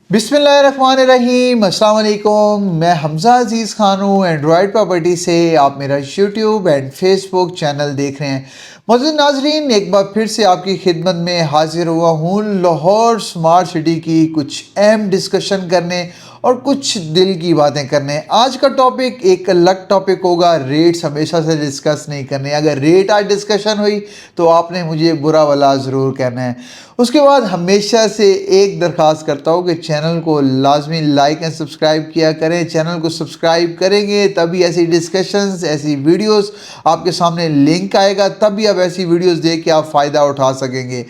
बिस्मिल्लाहिर्रहमानिर्रहीम, अस्सलाम वालेकुम। मैं हमज़ा अज़ीज़ खान हूँ एंड्रॉयड प्रॉपर्टी से। आप मेरा यूट्यूब एंड फेसबुक चैनल देख रहे हैं। मौजूद नाजरीन, एक बार फिर से आपकी खिदमत में हाजिर हुआ हूँ लाहौर स्मार्ट सिटी की कुछ अहम डिस्कशन करने और कुछ दिल की बातें करने। आज का टॉपिक एक अलग टॉपिक होगा, रेट्स हमेशा से डिस्कस नहीं करने। अगर रेट आज डिस्कशन हुई तो आपने मुझे बुरा भला ज़रूर कहना है। उसके बाद हमेशा से एक दरख्वास्त करता हूँ कि चैनल को लाजमी लाइक एंड सब्सक्राइब किया करें। चैनल को सब्सक्राइब करेंगे तभी ऐसी डिस्कशंस, ऐसी वीडियोस आपके सामने लिंक आएगा, तभी आप ऐसी वीडियोस देख के आप फ़ायदा उठा सकेंगे।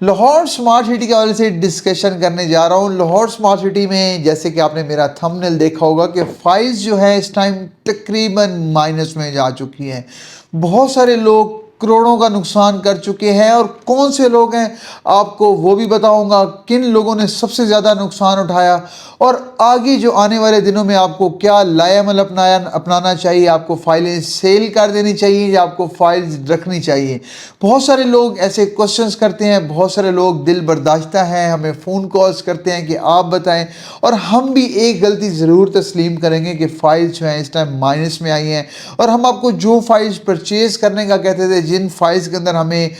लाहौर स्मार्ट सिटी के हवाले से डिस्कशन करने जा रहा हूँ। लाहौर स्मार्ट सिटी में जैसे कि आपने मेरा थंबनेल देखा होगा कि फाइल्स जो है इस टाइम तकरीबन माइनस में जा चुकी हैं। बहुत सारे लोग करोड़ों का नुकसान कर चुके हैं और कौन से लोग हैं आपको वो भी बताऊंगा, किन लोगों ने सबसे ज़्यादा नुकसान उठाया और आगे जो आने वाले दिनों में आपको क्या लाएअमल अपनाना चाहिए। आपको फाइलें सेल कर देनी चाहिए या आपको फाइल्स रखनी चाहिए। बहुत सारे लोग ऐसे क्वेश्चंस करते हैं, बहुत सारे लोग दिल बर्दाश्ता हैं, हमें फ़ोन कॉल्स करते हैं कि आप बताएं, और हम भी एक गलती ज़रूर तस्लीम करेंगे कि फ़ाइल्स जो हैं इस टाइम माइनस में आई हैं। और हम आपको जो फाइल्स परचेज़ करने का कहते थे, जिन फाइल्स के अंदर हमें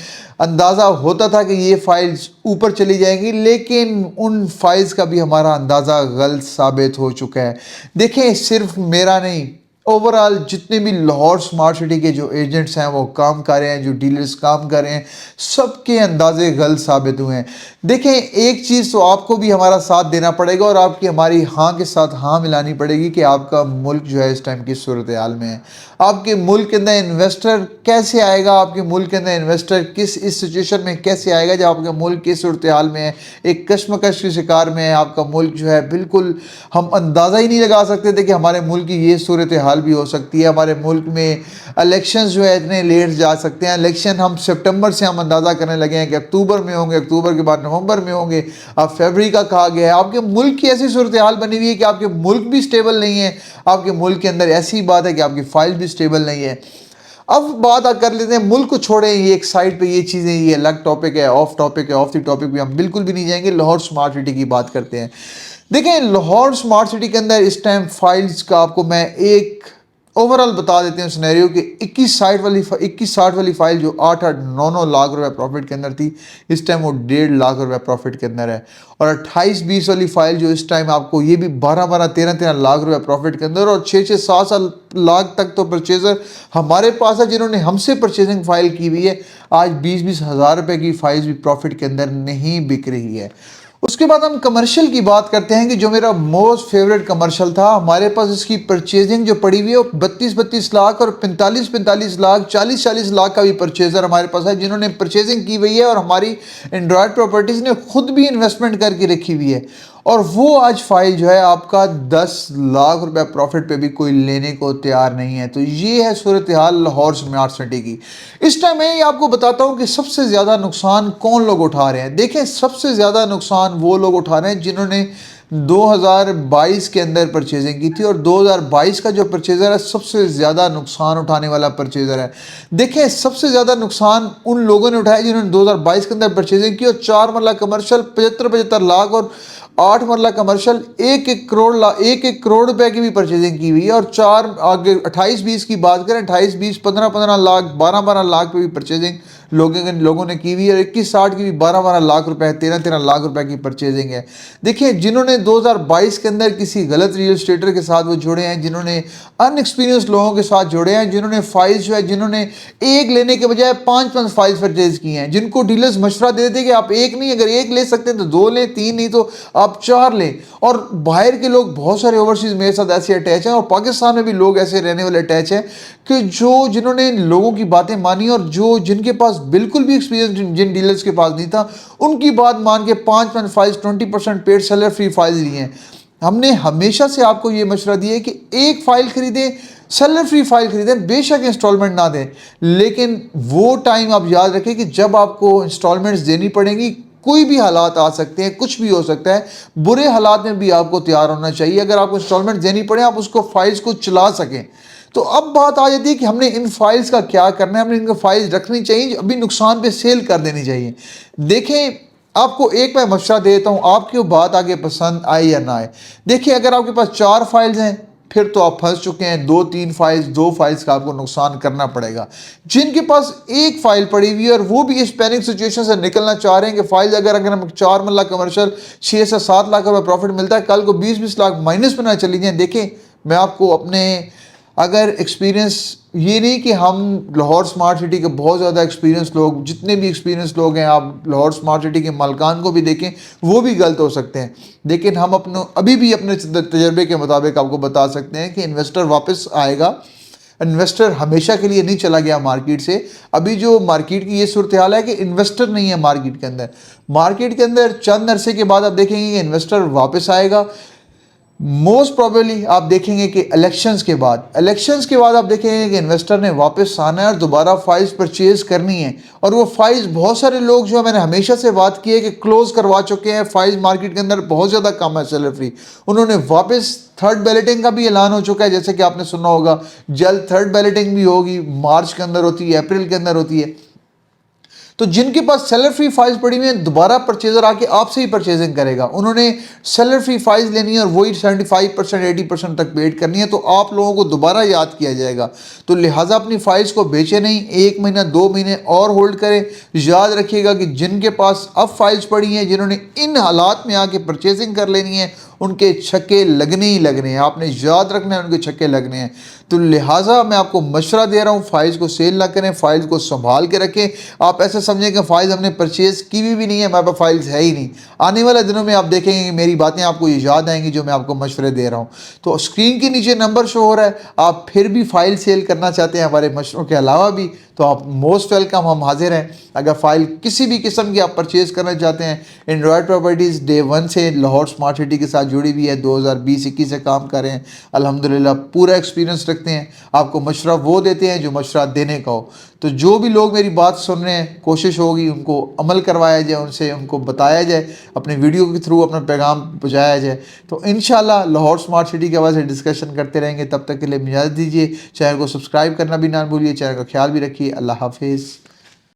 अंदाज़ा होता था कि ये फाइल्स ऊपर चली जाएंगी, लेकिन उन फाइल्स का भी हमारा अंदाज़ा गलत साबित हो चुका है। देखें, सिर्फ मेरा नहीं, ओवरऑल जितने भी लाहौर स्मार्ट सिटी के जो एजेंट्स हैं वो काम कर रहे हैं, जो डीलर्स काम कर रहे हैं, सबके अंदाजे गलत साबित हुए हैं। देखें, एक चीज़ तो आपको भी हमारा साथ देना पड़ेगा और आपकी हमारी हाँ के साथ हाँ मिलानी पड़ेगी कि आपका मुल्क जो है इस टाइम की सूरत हाल में है। आपके मुल्क के अंदर इन्वेस्टर कैसे आएगा, आपके मुल्क के अंदर इन्वेस्टर इस सिचुएशन में कैसे आएगा जब आपका मुल्क किस सूरत हाल में है, एक कश्मकश के शिकार में है। आपका मुल्क जो है बिल्कुल, हम अंदाज़ा ही नहीं लगा सकते थे कि हमारे मुल्क की ये सूरत हाल भी हो सकती है। हमारे मुल्क में इलेक्शंस जो है इतने लेट जा सकते हैं। इलेक्शन हम सितंबर से हम अंदाज़ा करने लगे हैं कि अक्टूबर में होंगे, अक्टूबर के बाद नवंबर में होंगे, अब फरवरी का कहा गया है। आपके मुल्क की ऐसी सूरत हाल बनी हुई है कि आपके मुल्क भी स्टेबल नहीं है। आपके मुल्क के अंदर ऐसी बात है कि आपकी फाइल भी स्टेबल नहीं है। अब बात कर लेते हैं, मुल्क को छोड़ें, ये एक साइड पे ये चीज़ें, ये अलग टॉपिक है, ऑफ टॉपिक है, ऑफ द टॉपिक भी हम बिल्कुल भी नहीं जाएंगे। लाहौर स्मार्ट सिटी की बात करते हैं। देखें, लाहौर स्मार्ट सिटी के अंदर इस टाइम फाइल्स का आपको मैं एक ओवरऑल बता देते हैं सिनेरियो कि 2160 वाली फाइल जो 8-9 लाख रुपए प्रॉफिट के अंदर थी, इस टाइम वो 1.5 लाख रुपए प्रॉफिट के अंदर है। और 28-20 वाली फाइल जो इस टाइम आपको ये भी 12-13 लाख रुपए प्रॉफिट के अंदर, और 6-7 लाख तक तो परचेज़र हमारे पास है जिन्होंने हमसे परचेजिंग फाइल की हुई है। आज 20-20 हज़ार रुपए की फाइल्स भी प्रॉफिट के अंदर नहीं बिक रही है। उसके बाद हम कमर्शियल की बात करते हैं कि जो मेरा मोस्ट फेवरेट कमर्शियल था, हमारे पास इसकी परचेजिंग जो पड़ी हुई है वो 32-32 लाख और 45-45 लाख, 40-40 लाख का भी परचेज़र हमारे पास है जिन्होंने परचेजिंग की हुई है और हमारी एंड्रॉयड प्रॉपर्टीज़ ने खुद भी इन्वेस्टमेंट करके रखी हुई है। और वो आज फाइल जो है आपका 10 लाख रुपए प्रॉफिट पे भी कोई लेने को तैयार नहीं है। तो ये है सूरत हाल लाहौर स्मार्ट सिटी की। इस टाइम मैं आपको बताता हूँ कि सबसे ज़्यादा नुकसान कौन लोग उठा रहे हैं। देखें, सबसे ज़्यादा नुकसान वो लोग उठा रहे हैं जिन्होंने 2022 के अंदर परचेजिंग की थी, और 2022 का जो परचेज़र है सबसे ज़्यादा नुकसान उठाने वाला परचेज़र है। देखें, सबसे ज़्यादा नुकसान उन लोगों ने उठाया जिन्होंने 2022 के अंदर परचेजिंग की और 4 मरला कमर्शियल 75-75 लाख और 8 मरला कमर्शियल 1-1 करोड़ रुपए की भी परचेजिंग की हुई है। और 4 आगे 28-20 की बात करें, 28-20 15-15 लाख 12-12 लाख पे भी परचेजिंग लोगों ने की हुई है। और 21-60 की भी 12-12 लाख रुपए, 13-13 लाख रुपए की परचेजिंग है। देखिए, जिन्होंने 2022 के अंदर किसी गलत रियल एस्टेटर के साथ वो जुड़े हैं, जिन्होंने अनएक्सपीरियंस लोगों के साथ जुड़े हैं, जिन्होंने फाइल्स जो है, जिन्होंने एक लेने के बजाय 5-5 फाइल्स परचेज की हैं, जिनको डीलर्स मशवरा दे देते कि आप एक नहीं, अगर एक ले सकते हैं तो 2 लें, 3 नहीं तो आप 4 लें। और बाहर के लोग, बहुत सारे ओवरसीज मेरे साथ ऐसे अटैच हैं और पाकिस्तान में भी लोग ऐसे रहने वाले अटैच हैं कि जिन्होंने लोगों की बातें मानी और जिनके पास बिल्कुल भी एक्सपीरियंस जिन डीलर्स के पास नहीं था, उनकी बात मान के 5-5 files 20% paid seller free files लिए हैं। हमने हमेशा से आपको ये मशवरा दिया है कि एक फाइल खरीदें, सेलर फ्री फाइल खरीदें, बेशक इंस्टॉलमेंट ना दें, लेकिन वो टाइम आप याद रखें कि जब आपको इंस्टॉलमेंट्स देनी पड़ेंगी। कोई भी हालात आ सकते हैं, कुछ भी हो सकता है, बुरे हालात में भी आपको तैयार होना चाहिए। अगर आपको इंस्टॉलमेंट देनी पड़े, आप उसको फाइल्स को चला सकें। तो अब बात आ जाती है कि हमने इन फाइल्स का क्या करना है। हमने इनको फाइल्स रखनी चाहिए, अभी नुकसान पे सेल कर देनी चाहिए। देखें, आपको एक मैं मशवरा देता हूँ, आपकी वो बात आगे पसंद आए या ना आए। देखिए, अगर आपके पास 4 फाइल्स हैं फिर तो आप फंस चुके हैं। 2-3 फाइल्स, 2 फाइल्स का आपको नुकसान करना पड़ेगा। जिनके पास एक फाइल पड़ी हुई है और वो भी इस पैनिक सिचुएशन से निकलना चाह रहे हैं कि फाइल्स अगर हम 4 मल्ला कमर्शियल 6 से 7 लाख रुपए प्रॉफिट मिलता है, कल को 20-20 लाख माइनस में ना चली जाए। देखें, मैं आपको अपने अगर एक्सपीरियंस, ये नहीं कि हम लाहौर स्मार्ट सिटी के बहुत ज़्यादा एक्सपीरियंस लोग, जितने भी एक्सपीरियंस लोग हैं, आप लाहौर स्मार्ट सिटी के मालकान को भी देखें, वो भी गलत हो सकते हैं। लेकिन हम अभी भी अपने तजर्बे के मुताबिक आपको बता सकते हैं कि इन्वेस्टर वापस आएगा। इन्वेस्टर हमेशा के लिए नहीं चला गया मार्केट से। अभी जो मार्केट की ये सूरत हाल है कि इन्वेस्टर नहीं है मार्केट के अंदर। मार्केट के अंदर चंद अरसे के बाद आप देखेंगे कि इन्वेस्टर वापस आएगा। मोस्ट प्रोबेबली आप देखेंगे कि इलेक्शंस के बाद आप देखेंगे कि इन्वेस्टर ने वापस आना है और दोबारा फाइल्स परचेज करनी है। और वो फाइल्स बहुत सारे लोग जो है, मैंने हमेशा से बात की है कि क्लोज करवा चुके हैं। फाइल्स मार्केट के अंदर बहुत ज़्यादा कम है सेलर फ्री। उन्होंने वापस थर्ड बैलेटिंग का भी ऐलान हो चुका है, जैसे कि आपने सुना होगा। जल्द थर्ड बैलेटिंग भी होगी, मार्च के अंदर होती है, अप्रैल के अंदर होती है। तो जिनके पास सेलर फ्री फाइल्स पड़ी हुई हैं, दोबारा परचेजर आके आपसे ही परचेजिंग करेगा। उन्होंने सेलर फ्री फाइल्स लेनी है और वही 75% 80% तक वेट करनी है, तो आप लोगों को दोबारा याद किया जाएगा। तो लिहाजा अपनी फाइल्स को बेचे नहीं, 1 महीना 2 महीने और होल्ड करें। याद रखिएगा कि जिनके पास अब फाइल्स पड़ी हैं, जिन्होंने इन हालात में आके परचेजिंग कर लेनी है, उनके छक्के लगने ही लगने हैं। आपने याद रखना है, उनके छक्के लगने हैं। तो लिहाजा मैं आपको मशवरा दे रहा हूँ, फाइल्स को सेल ना करें, फाइल्स को संभाल के रखें। आप ऐसे समझें कि फाइल्स हमने परचेज की भी नहीं है, हमारे पास फाइल्स है ही नहीं। आने वाले दिनों में आप देखेंगे कि मेरी बातें आपको ये याद आएंगी जो मैं आपको मशवरे दे रहा हूँ। तो स्क्रीन के नीचे नंबर शो हो रहा है, आप फिर भी फाइल सेल करना चाहते हैं हमारे मशवरों के अलावा भी, तो आप मोस्ट वेलकम, हम हाजिर हैं। अगर फाइल किसी भी किस्म की आप परचेज़ करना चाहते हैं, एंड्रॉयड प्रॉपर्टीज़ डे 1 से लाहौर स्मार्ट सिटी के साथ जुड़ी हुई है, 2020-21 से काम कर रहे हैं। अल्हम्दुलिल्लाह पूरा एक्सपीरियंस रखते हैं। आपको मशवरा वो देते हैं जो मशवरा देने का हो। तो जो भी लोग मेरी बात सुन रहे हैं, कोशिश होगी उनको अमल करवाया जाए, उनसे उनको बताया जाए, अपने वीडियो के थ्रू अपना पैगाम पहुँचाया जाए। तो इंशाल्लाह लाहौर स्मार्ट सिटी के हवाले से डिस्कशन करते रहेंगे। तब तक के लिए इजाज़त दीजिए। चैनल को सब्सक्राइब करना भी ना भूलिए। चैनल का ख्याल भी रखिए। अल्लाह हाफिज़।